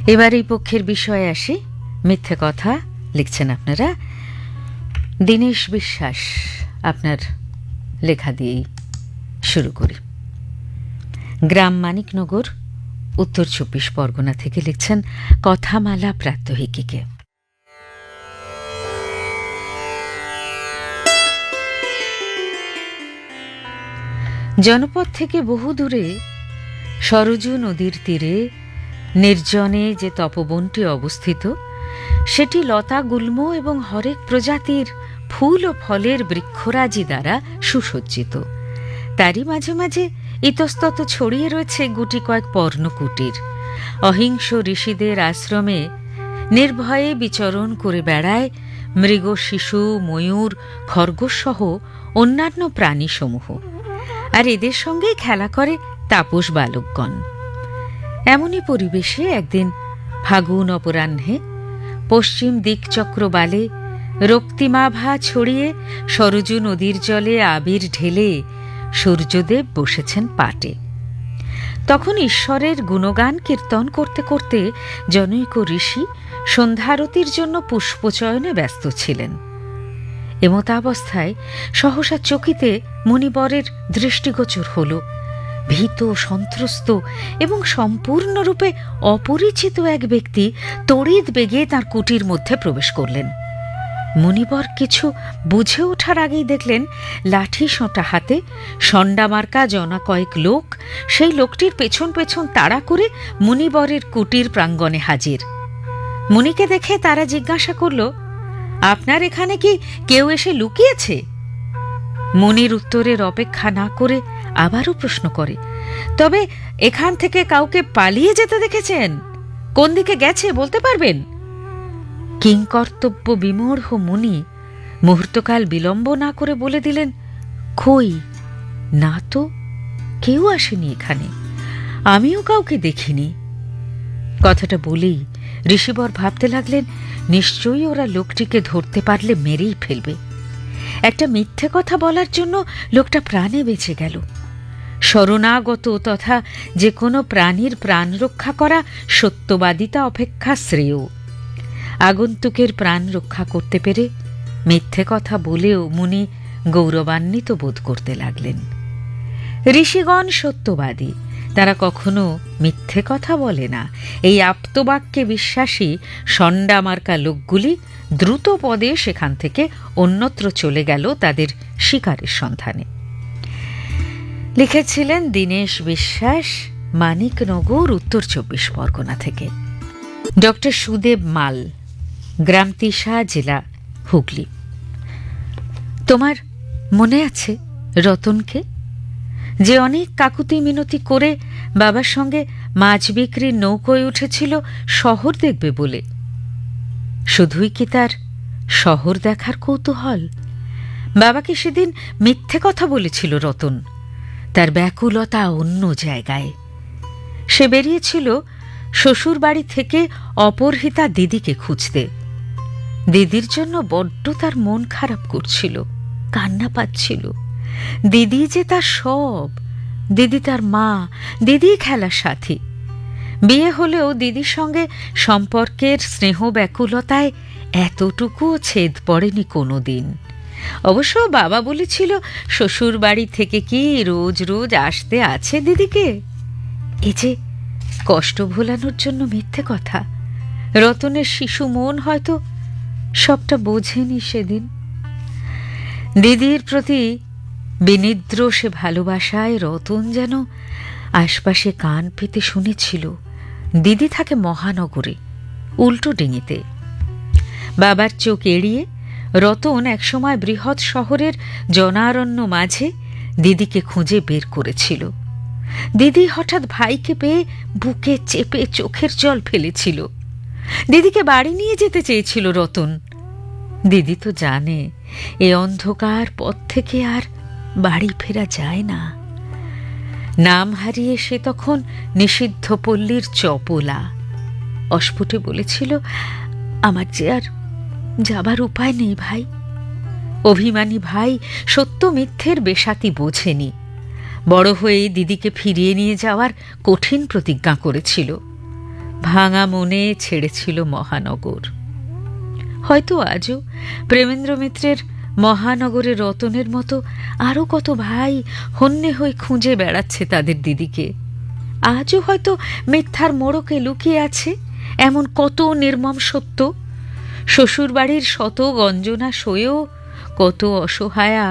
এবার এই পক্ষের বিষয়ে আসি। মিথ্যে কথা লিখছেন আপনারা। দীনেশ বিশ্বাস, আপনার লেখা দিয়েই শুরু করি। গ্রাম মানিকনগর, উত্তর ২৪ পরগনা থেকে লিখছেন কথামালা প্রাত্যহিকীকে। জনপদ থেকে বহু দূরে সরজু নদীর তীরে নির্জনে যে তপবনটি অবস্থিত, সেটি লতা গুল্ম এবং হরেক প্রজাতির ফুল ও ফলের বৃক্ষরাজি দ্বারা সুসজ্জিত। তারই মাঝে মাঝে ইতস্তত ছড়িয়ে রয়েছে গুটি কয়েক পর্ণকুটির। অহিংস ঋষিদের আশ্রমে নির্ভয়ে বিচরণ করে বেড়ায় মৃগ, শিশু, ময়ূর, খরগোশসহ অন্যান্য প্রাণীসমূহ, আর এদের সঙ্গেই খেলা করে তাপস বালকগণ। এমনই পরিবেশে একদিন ফাগুন অপরাহ্নে পশ্চিম দিকচক্রবালে রক্তিমাভা ছড়িয়ে সরজু নদীর জলে আবির ঢেলে সূর্যদেব বসেছেন পাটে। তখন ঈশ্বরের গুণগান কীর্তন করতে করতে জনৈক ঋষি সন্ধ্যারতির জন্য পুষ্পচয়নে ব্যস্ত ছিলেন। এমতাবস্থায় সহসা চকিতে মুনিবরের দৃষ্টিগোচর হল ভীত, সন্ত্রস্ত এবং সম্পূর্ণরূপে অপরিচিত এক ব্যক্তি তড়িৎ বেগে তাঁর কুটির মধ্যে প্রবেশ করলেন। মুনিবর কিছু বুঝে ওঠার আগেই দেখলেন লাঠি সোঁটা হাতে ষণ্ডামার্কা জনা কয়েক লোক সেই লোকটির পেছন পেছন তাড়া করে মুনিবরের কুটির প্রাঙ্গণে হাজির। মুনিকে দেখে তারা জিজ্ঞাসা করল, আপনার এখানে কি কেউ এসে লুকিয়েছে? মুনির উত্তরের অপেক্ষা না করে আবারও প্রশ্ন করে, তবে এখান থেকে কাউকে পালিয়ে যেতে দেখেছেন? কোন দিকে গেছে বলতে পারবেন? কিংকর্তব্য বিমূঢ় মুনি মুহূর্তকাল বিলম্ব না করে বলে দিলেন, কই, না তো, কেউ আসেনি এখানে, আমিও কাউকে দেখিনি। কথাটা বলেই ঋষিবর ভাবতে লাগলেন, নিশ্চয়ই ওরা লোকটিকে ধরতে পারলে মেরেই ফেলবে। একটা মিথ্যে কথা বলার জন্য লোকটা প্রাণে বেঁচে গেল। শরণাগত তথা যে কোনো প্রাণীর প্রাণ রক্ষা করা সত্যবাদিতা অপেক্ষা শ্রেয়। আগন্তুকের প্রাণ রক্ষা করতে পেরে মিথ্যে কথা বলেও মুনি গৌরবান্বিত বোধ করতে লাগলেন। ঋষিগণ সত্যবাদী, তারা কখনো মিথ্যে কথা বলে না। এই আপ্তবাক্যে বিশ্বাসী ষণ্ডামার্কা লোকগুলি দ্রুত পদে সেখান থেকে অন্যত্র চলে গেল তাদের শিকারের সন্ধানে। লিখেছিলেন দীনেশ বিশ্বাস, মানিকনগর, উত্তর ২৪ পরগনা থেকে। ডক্টর সুদেব মাল, গ্রাম তিশা, জেলা হুগলি। তোমার মনে আছে রতনকে, যে অনেক কাকুতি মিনতি করে বাবার সঙ্গে মাছ বিক্রির নৌকোয় উঠেছিল শহর দেখবে বলে? শুধুই কি তার শহর দেখার কৌতূহল? বাবাকে সেদিন মিথ্যে কথা বলেছিল রতন। তার ব্যাকুলতা অন্য জায়গায়। সে বেরিয়েছিল শ্বশুর বাড়ি থেকে অপহৃতা দিদিকে খুঁজতে। দিদির জন্য বড্ড তার মন খারাপ করছিল, কান্না পাচ্ছিল। দিদি যে তার সব, দিদি তার মা, দিদি খেলার সাথী। বিয়ে হলেও দিদির সঙ্গে সম্পর্কের স্নেহ ব্যাকুলতায় এতটুকুও ছেদ পড়েনি কোনো দিন। অবশ্য বাবা বলেছিল শ্বশুর বাড়ি থেকে কি রোজ রোজ আসতে আছে দিদিকে। এই যে কষ্ট ভোলানোর জন্য মিথ্যে কথা, রতনের শিশু মন হয়তো সবটা বোঝেনি সেদিন। দিদির প্রতি বিনিদ্র সে ভালোবাসায় রতন যেন আশপাশে কান পেতে শুনেছিল দিদি থাকে মহানগরে, উল্টো ডিঙিতে। বাবার চোখ এড়িয়ে রতন একসময় বৃহৎ শহরের জনারণ্য মাঝে দিদিকে খুঁজে বের করেছিল। দিদি হঠাৎ ভাইকে পেয়ে বুকে চেপে চোখের জল ফেলেছিল। দিদিকে বাড়ি নিয়ে যেতে চেয়েছিল রতন। দিদি তো জানে এ অন্ধকার পথ থেকে আর বাড়ি ফেরা যায় না। নাম হারিয়ে সে তখন নিষিদ্ধ পল্লীর চপলা। অস্ফুটে বলেছিল, আমার যে আর যাবার উপায় নেই ভাই। অভিমানী ভাই সত্য মিথ্যের বেসাতি বোঝেনি। বড় হয়ে দিদিকে ফিরিয়ে নিয়ে যাওয়ার কঠিন প্রতিজ্ঞা করেছিল। ভাঙা মনে ছেড়েছিল মহানগর। হয়তো আজও প্রেমেন্দ্র মিত্রের মহানগরের রতনের মতো আরও কত ভাই হন্যে হয়ে খুঁজে বেড়াচ্ছে তাদের দিদিকে। আজও হয়তো মিথ্যার মোড়কে লুকিয়ে আছে এমন কত নির্মম সত্য। শ্বশুরবাড়ির শত গঞ্জনা সয়েও কত অসহায়া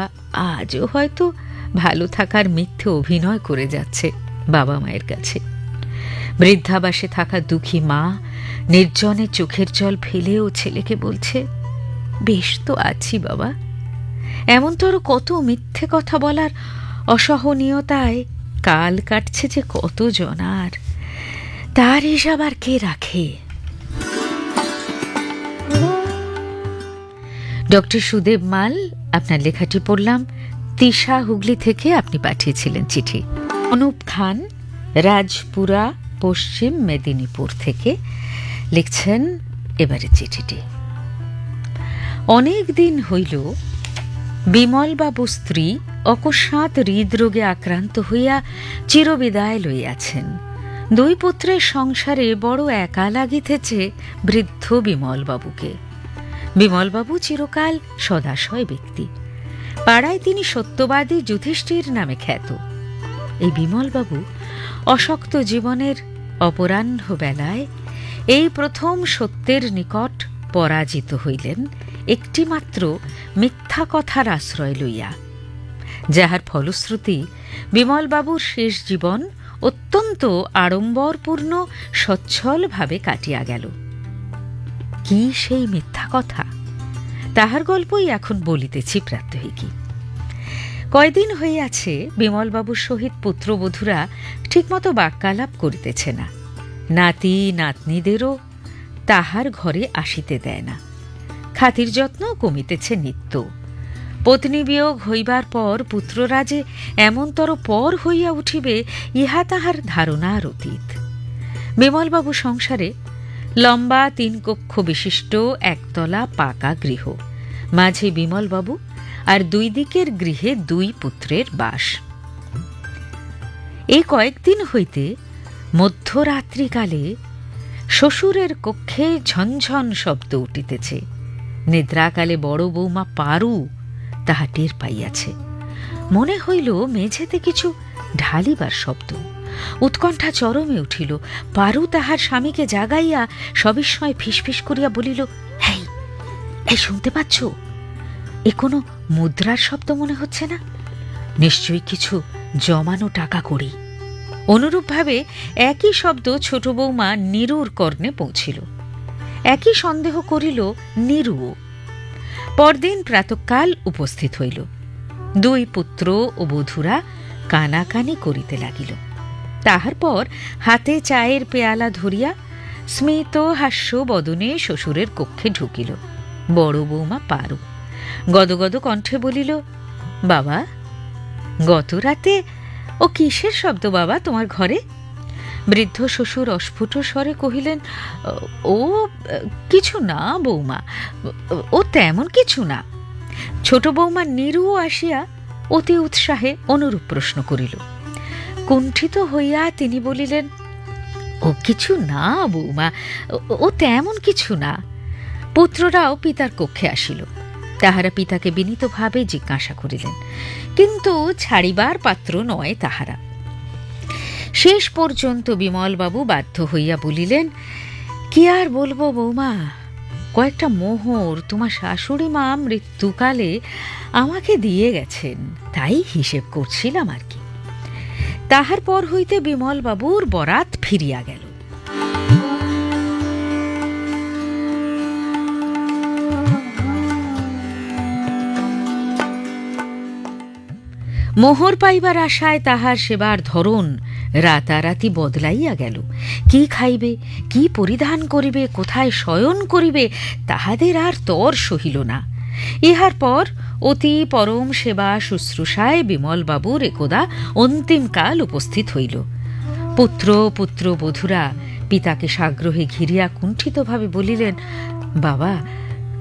আজও হয়তো ভালো থাকার মিথ্যে অভিনয় করে যাচ্ছে বাবা মায়ের কাছে। বৃদ্ধাবাসে থাকা দুঃখী মা নির্জনে চোখের জল ফেলেও ছেলেকে বলছে, বেশ তো আছি বাবা। এমন তো আরো কত মিথ্যে কথা বলার অসহনীয়তায় কাল কাটছে যে কত জনার, তার হিসাব আর কে রাখে? ডক্টর সুদেব মাল, আপনার লেখাটি পড়লাম। তিশা, হুগলি থেকে আপনি পাঠিয়েছিলেন চিঠি। অনুপ খান, রাজপুরা, পশ্চিম মেদিনীপুর থেকে লিখছেন এবারে চিঠিটি। অনেক দিন হইল বিমলবাবু স্ত্রী অকস্মাৎ হৃদরোগে আক্রান্ত হইয়া চিরবিদায় লইয়াছেন। দুই পুত্রের সংসারে বড় একা লাগিতেছে বৃদ্ধ বিমলবাবুকে। বিমলবাবু চিরকাল সদাশয় ব্যক্তি। পাড়ায় তিনি সত্যবাদী যুধিষ্ঠির নামে খ্যাত। এই বিমলবাবু অশক্ত জীবনের অপরাহ্ন বেলায় এই প্রথম সত্যের নিকট পরাজিত হইলেন একটিমাত্র মিথ্যা কথার আশ্রয় লইয়া, যাহার ফলশ্রুতি বিমলবাবুর শেষ জীবন অত্যন্ত আড়ম্বরপূর্ণ সচ্ছলভাবে কাটিয়া গেল। কি সেই মিথ্যা কথা, তাহার গল্পই এখন বলিতেছি প্রাত্যহিকী। কয়দিন হইয়াছে বিমলবাবুর সহিত পুত্রবধূরা ঠিকমতো বাক্যালাপ করিতেছে না। নাতি নাতনিদেরও তাহার ঘরে আসিতে দেয় না। খাতির যত্ন কমিতেছে নিত্য। পত্নী বিয়োগ হইবার পর পুত্ররা যে এমনতর পর হইয়া উঠিবে ইহা তাহার ধারণার অতীত। বিমলবাবু সংসারে লম্বা 3 কক্ষ বিশিষ্ট একতলা পাকা গৃহ, মাঝে বিমলবাবু আর দুই দিকের গৃহে 2 পুত্রের বাস। এই কয়েকদিন হইতে মধ্যরাত্রিকালে শ্বশুরের কক্ষে ঝনঝন শব্দ উঠিতেছে। নিদ্রাকালে বড় বৌমা পারু তাহা টের পাইয়াছে। মনে হইল মেঝেতে কিছু ঢালিবার শব্দ। উৎকণ্ঠা চরমে উঠিল। পারু তাহার স্বামীকে জাগাইয়া সবিস্ময় ফিসফিস করিয়া বলিল, হেই, এই শুনতে পাচ্ছ? এ কোনো মুদ্রার শব্দ মনে হচ্ছে না? নিশ্চয়ই কিছু জমানো টাকা করি। অনুরূপভাবে একই শব্দ ছোট বৌমা নীরুর কর্ণে পৌঁছিল। একই সন্দেহ করিল নীরুও। পরদিন প্রাতঃকাল উপস্থিত হইল। 2 পুত্র ও বধূরা কানাকানি করিতে লাগিল। তাহার পর হাতে চায়ের পেয়ালা ধরিয়া স্মিত হাস্য বদনে শ্বশুরের কক্ষে ঢুকিল। বড় বৌমা পারু গদগদ কণ্ঠে বলিল, বাবা, গত রাতে ও কিসের শব্দ বাবা তোমার ঘরে? বৃদ্ধ শ্বশুর অস্ফুট স্বরে কহিলেন, ও কিছু না বৌমা, ও তেমন কিছু না। ছোট বৌমা নীরুও আসিয়া অতি উৎসাহে অনুরূপ প্রশ্ন করিল। কুণ্ঠিত হইয়া তিনি বলিলেন, ও কিছু না বৌমা, ও তেমন কিছু না। পুত্ররাও পিতার কক্ষে আসিল। তাহারা পিতাকে বিনীতভাবে জিজ্ঞাসা করিলেন, কিন্তু ছাড়িবার পাত্র নয় তাহারা। শেষ পর্যন্ত বিমলবাবু বাধ্য হইয়া বলিলেন, কি আর বলবো বৌমা, কয়েকটা মোহর তোমার শাশুড়ি মা মৃত্যুকালে আমাকে দিয়ে গেছেন, তাই হিসেব করছিলাম আর কি। তাহার পর হইতে বিমলবাবুর বরাত ফিরিয়া গেল। মোহর পাইবার আশায় তাহার সেবার ধরন রাতারাতি বদলাইয়া গেল। কি খাইবে, কি পরিধান করিবে, কোথায় শয়ন করিবে, তাহাদের আর তর সহিল না। ইহার পর অতি পরম সেবা শুশ্রূষায় বিমলবাবুর একদা অন্তিমকাল উপস্থিত হইল। পুত্র পুত্রবধূরা পিতাকে সাগ্রহে ঘিরিয়া কুণ্ঠিতভাবে বলিলেন, বাবা,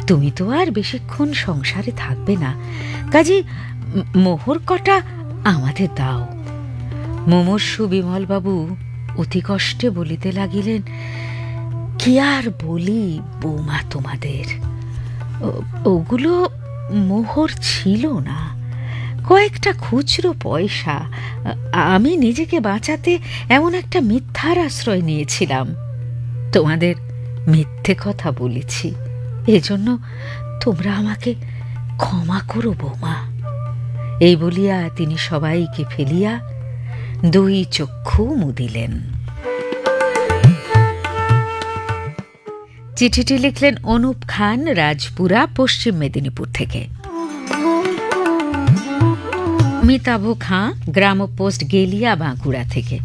তুমি তো আর বেশিক্ষণ সংসারে থাকবে না, কাজে মোহর কটা আমাদের দাও। মুমূর্ষু বিমলবাবু অতি কষ্টে বলিতে লাগিলেন, কি আর বলি বৌমা তোমাদের, ওগুলো মোহর ছিল না, কয়েকটা খুচরো পয়সা। আমি নিজেকে বাঁচাতে এমন একটা মিথ্যার আশ্রয় নিয়েছিলাম, তোমাদের মিথ্যে কথা বলেছি, এজন্য তোমরা আমাকে ক্ষমা করো বৌমা। এই বলিয়া তিনি সবাইকে ফেলিয়া দুই চক্ষু মুদিলেন। চিঠিটি লিখলেন অনুপ খান, রাজপুরা, পশ্চিম মেদিনীপুর থেকে। অমিতাভ খাঁ, গ্রাম পোস্ট, গেলিয়া, বাঁকুড়া থেকে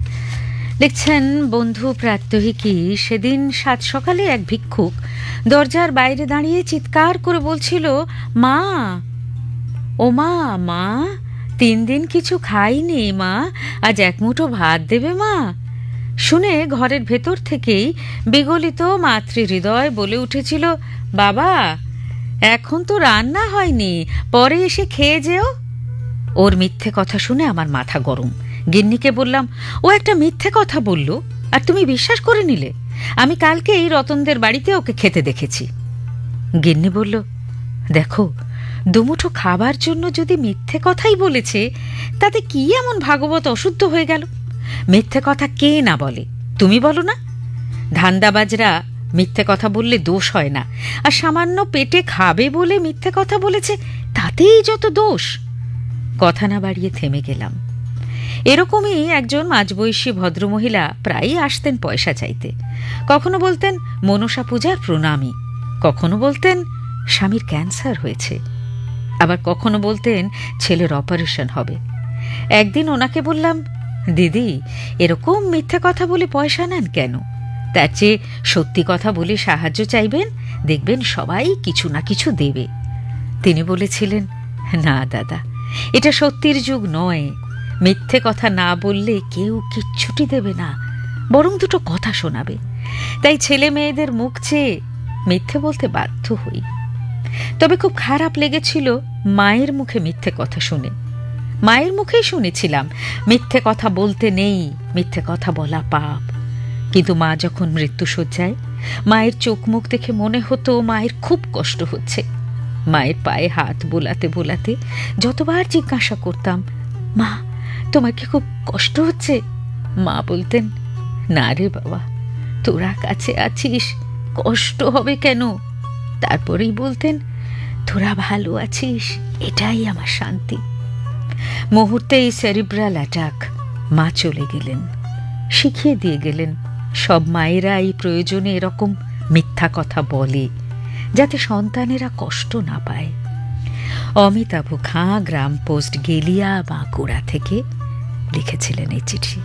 লিখছেন, বন্ধু প্রাত্যহিকী, সেদিন সাত সকালে এক ভিক্ষুক দরজার বাইরে দাঁড়িয়ে চিৎকার করে বলছিল, মা, ও মা, মা, 3 দিন কিছু খাইনি মা, আজ এক মুঠো ভাত দেবে মা। শুনে ঘরের ভেতর থেকেই বিগলিত মাতৃহৃদয় বলে উঠেছিল, বাবা, এখন তো রান্না হয়নি, পরে এসে খেয়ে যেও। ওর মিথ্যে কথা শুনে আমার মাথা গরম। গিন্নিকে বললাম, ও একটা মিথ্যে কথা বলল আর তুমি বিশ্বাস করে নিলে? আমি কালকেই রতনদের বাড়িতে ওকে খেতে দেখেছি। গিন্নি বলল, দেখো, দুমুঠো খাবার জন্য যদি মিথ্যে কথাই বলেছে, তাতে কি এমন ভাগবত অশুদ্ধ হয়ে গেল? মিথ্যে কথা কে না বলে, তুমি বলো না? ধান্দাবাজরা মিথ্যে কথা বললে দোষ হয় না, আর সামান্য পেটে খাবে বলে মিথ্যে কথা বলেছে, তাতেই যত দোষ। কথা না বাড়িয়ে থেমে গেলাম। এরকমই একজন মাঝবয়সী ভদ্রমহিলা প্রায়ই আসতেন পয়সা চাইতে। কখনো বলতেন মনসা পূজার প্রণামী, কখনো বলতেন স্বামীর ক্যান্সার হয়েছে, আবার কখনো বলতেন ছেলের অপারেশন হবে। একদিন ওনাকে বললাম, দিদি, এরকম মিথ্যে কথা বলে পয়সা নেন কেন? তার চেয়ে সত্যি কথা বলে সাহায্য চাইবেন, দেখবেন সবাই কিছু না কিছু দেবে। তিনি বলেছিলেন, না দাদা, এটা সত্যির যুগ নয়, মিথ্যে কথা না বললে কেউ কিচ্ছুটি দেবে না, বরং দুটো কথা শোনাবে। তাই ছেলে মেয়েদের মুখ চেয়ে মিথ্যে বলতে বাধ্য হই। তবে খুব খারাপ লেগেছিল মায়ের মুখে মিথ্যে কথা শুনে। মায়ের মুখেই শুনেছিলাম মিথ্যে কথা বলতে নেই, মিথ্যে কথা বলা পাপ। কিন্তু মা যখন মৃত্যুশয্যায়, মায়ের চোখ মুখ দেখে মনে হতো মায়ের খুব কষ্ট হচ্ছে। মায়ের পায়ে হাত বোলাতে বোলাতে যতবার জিজ্ঞাসা করতাম, মা, তোমার কি খুব কষ্ট হচ্ছে? মা বলতেন, না রে বাবা, তোরা কাছে আছিস, কষ্ট হবে কেন? তারপরেই বলতেন, তোরা ভালো আছিস, এটাই আমার শান্তি। মুহূর্তেই সেরিব্রাল অ্যাটাক। মা চলে গেলেন, শিখিয়ে দিয়ে গেলেন সব মায়েরা এই প্রয়োজনে এরকম মিথ্যা কথা বলে, যাতে সন্তানেরা কষ্ট না পায়। অমিতাভ খাঁ, গ্রাম পোস্ট, গেলিয়া, বাঁকুড়া থেকে লিখেছিলেন এই চিঠি।